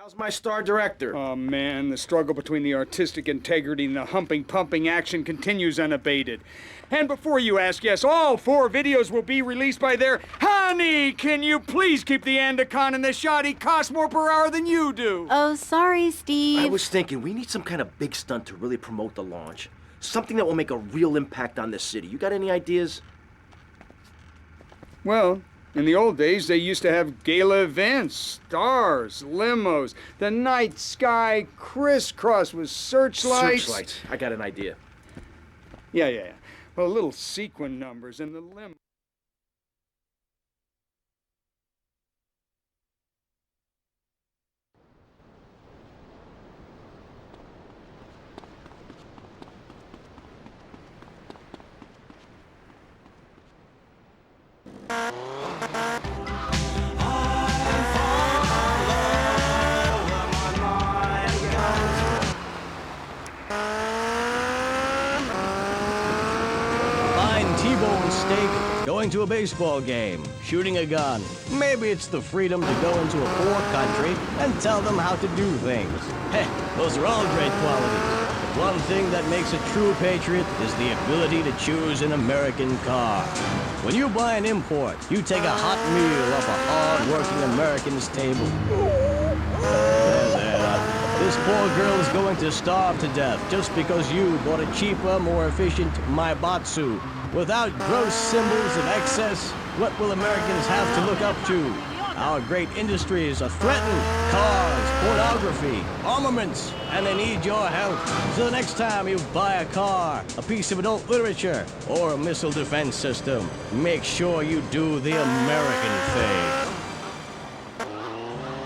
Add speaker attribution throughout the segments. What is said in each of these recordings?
Speaker 1: How's my star director?
Speaker 2: Oh man, the struggle between the artistic integrity and the humping, pumping action continues unabated. And before you ask, yes, all 4 videos will be released by their... Honey, can you please keep the Andacon in the shot? He costs more per hour than you do.
Speaker 3: Oh, sorry, Steve.
Speaker 1: I was thinking, we need some kind of big stunt to really promote the launch. Something that will make a real impact on this city. You got any ideas?
Speaker 2: Well, in the old days, they used to have gala events, stars, limos, the night sky crisscross with searchlights.
Speaker 1: Searchlights. I got an idea.
Speaker 2: Yeah. Well, little sequin numbers in the limo.
Speaker 4: T-bone steak, going to a baseball game, shooting a gun. Maybe it's the freedom to go into a poor country and tell them how to do things. Hey, those are all great qualities. One thing that makes a true patriot is the ability to choose an American car. When you buy an import, you take a hot meal off a hard-working American's table. There. This poor girl is going to starve to death just because you bought a cheaper, more efficient Maibatsu. Without gross symbols of excess, what will Americans have to look up to? Our great industries are threatened. Cars, pornography, armaments, and they need your help. So the next time you buy a car, a piece of adult literature, or a missile defense system, make sure you do the American thing.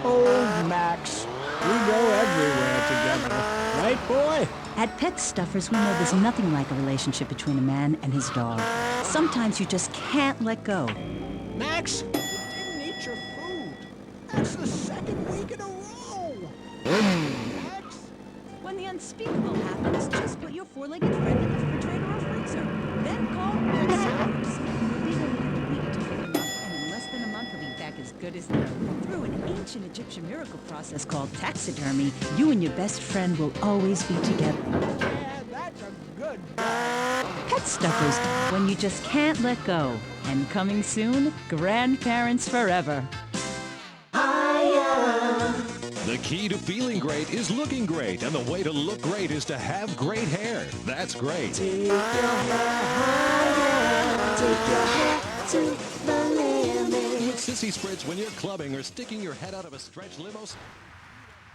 Speaker 5: Oh, Max, we go everywhere together. Right, boy?
Speaker 6: At Pet Stuffers, we know there's nothing like a relationship between a man and his dog. Sometimes you just can't let go.
Speaker 5: Max, you didn't eat your food. That's the 2nd week in a row. Max?
Speaker 6: When the unspeakable happens, just put your 4-legged friend in the refrigerator or freezer. Then call Pet Stuffers. We'll be there every week to pick him up, and in less than a month he'll be back as good as new. Through an ancient Egyptian miracle process called taxidermy, you and your best friend will always be together.
Speaker 5: Yeah, that's a good dog.
Speaker 6: Pet Stuffers, when you just can't let go. And coming soon, grandparents forever.
Speaker 7: The key to feeling great is looking great, and the way to look great is to have great hair. That's great.
Speaker 8: Take your hair higher, take your hair to the limit.
Speaker 7: Sissy Spritz when you're clubbing or sticking your head out of a stretch limo.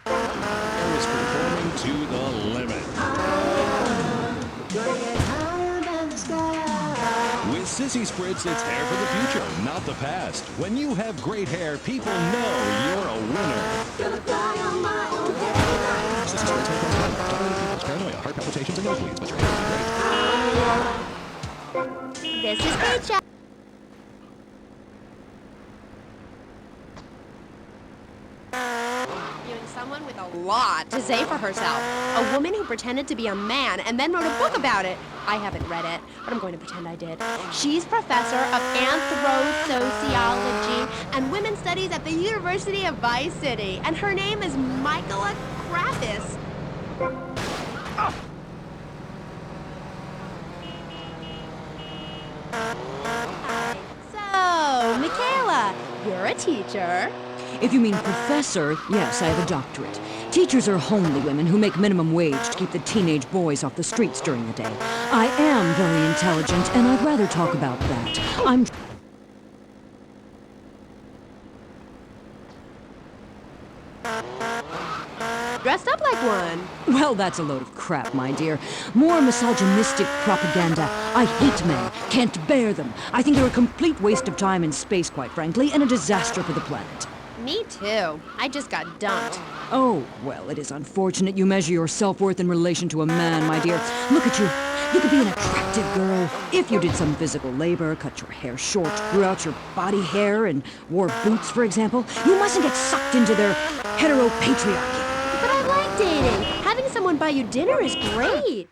Speaker 7: Hair is performing to the limit.
Speaker 8: Gonna get higher than the sky.
Speaker 7: With Sissy Spritz, it's hair for the future, not the past. When you have great hair, people know you're a winner.
Speaker 8: Gonna fly on my own head.
Speaker 7: Sissy Spritz hair comes from people's paranoia, heart palpitations, and nosebleeds, but your hair will be great.
Speaker 3: This is Paycheck. Someone with a lot to say for herself. A woman who pretended to be a man and then wrote a book about it. I haven't read it, but I'm going to pretend I did. She's professor of anthro-sociology and women's studies at the University of Vice City, and her name is Michaela Kravis. So, Michaela, you're a teacher.
Speaker 9: If you mean professor, yes, I have a doctorate. Teachers are homely women who make minimum wage to keep the teenage boys off the streets during the day. I am very intelligent, and I'd rather talk about that. I'm...
Speaker 3: Dressed up like one.
Speaker 9: Well, that's a load of crap, my dear. More misogynistic propaganda. I hate men. Can't bear them. I think they're a complete waste of time and space, quite frankly, and a disaster for the planet.
Speaker 3: Me too. I just got dumped.
Speaker 9: Oh, well, it is unfortunate you measure your self-worth in relation to a man, my dear. Look at you. You could be an attractive girl if you did some physical labor, cut your hair short, grew out your body hair, and wore boots, for example. You mustn't get sucked into their heteropatriarchy.
Speaker 3: But I like dating. Having someone buy you dinner is great.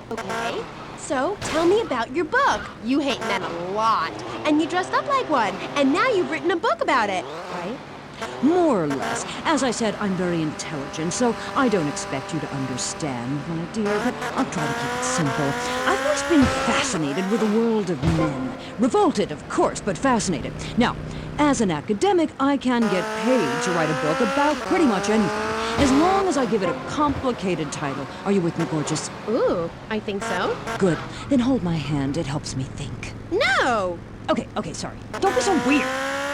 Speaker 3: Okay, So, tell me about your book. You hate men a lot, and you dressed up like one, and now you've written a book about it, right?
Speaker 9: More or less. As I said, I'm very intelligent, so I don't expect you to understand, my dear, but I'll try to keep it simple. I've always been fascinated with the world of men. Revolted, of course, but fascinated. Now, as an academic, I can get paid to write a book about pretty much anything, as long as I give it a complicated title. Are you with me, gorgeous?
Speaker 3: Ooh, I think so.
Speaker 9: Good. Then hold my hand. It helps me think.
Speaker 3: No!
Speaker 9: Okay, sorry. Don't be so weird.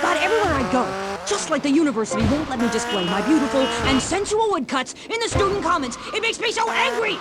Speaker 9: God, everywhere I go, just like the university won't let me display my beautiful and sensual woodcuts in the student commons. It makes me so angry!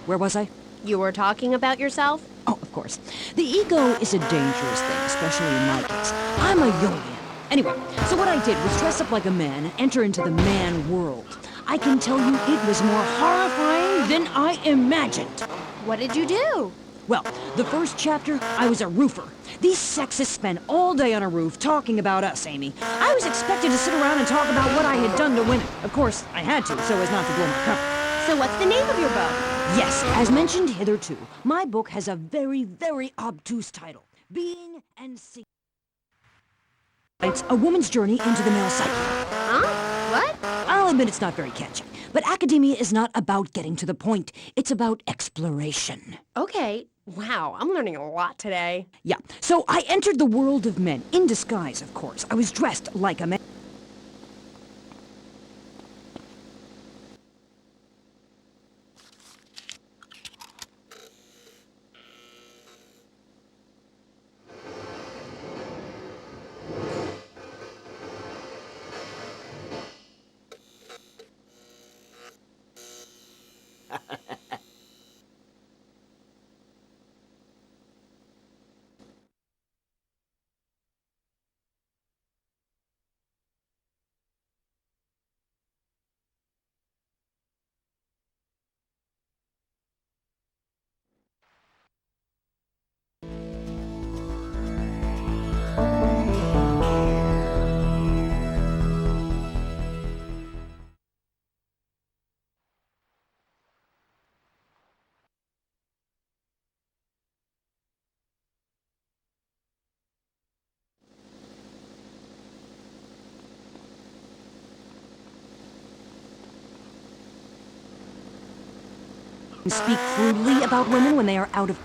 Speaker 9: Where was I?
Speaker 3: You were talking about yourself?
Speaker 9: Oh, of course. The ego is a dangerous thing, especially in my case. I'm a Jungian. Anyway, so what I did was dress up like a man and enter into the man world. I can tell you it was more horrifying than I imagined.
Speaker 3: What did you do?
Speaker 9: Well, the first chapter, I was a roofer. These sexists spend all day on a roof talking about us, Amy. I was expected to sit around and talk about what I had done to women. Of course, I had to, so as not to blow my cover.
Speaker 3: So what's the name of your book?
Speaker 9: Yes, as mentioned hitherto, my book has a very, very obtuse title. Being and Seeing. It's a woman's journey into the male psyche.
Speaker 3: Huh? What?
Speaker 9: I'll admit it's not very catchy, but academia is not about getting to the point. It's about exploration.
Speaker 3: Okay. Wow, I'm learning a lot today.
Speaker 9: Yeah, so I entered the world of men, in disguise, of course. I was dressed like a man. Speak crudely about women when they are out of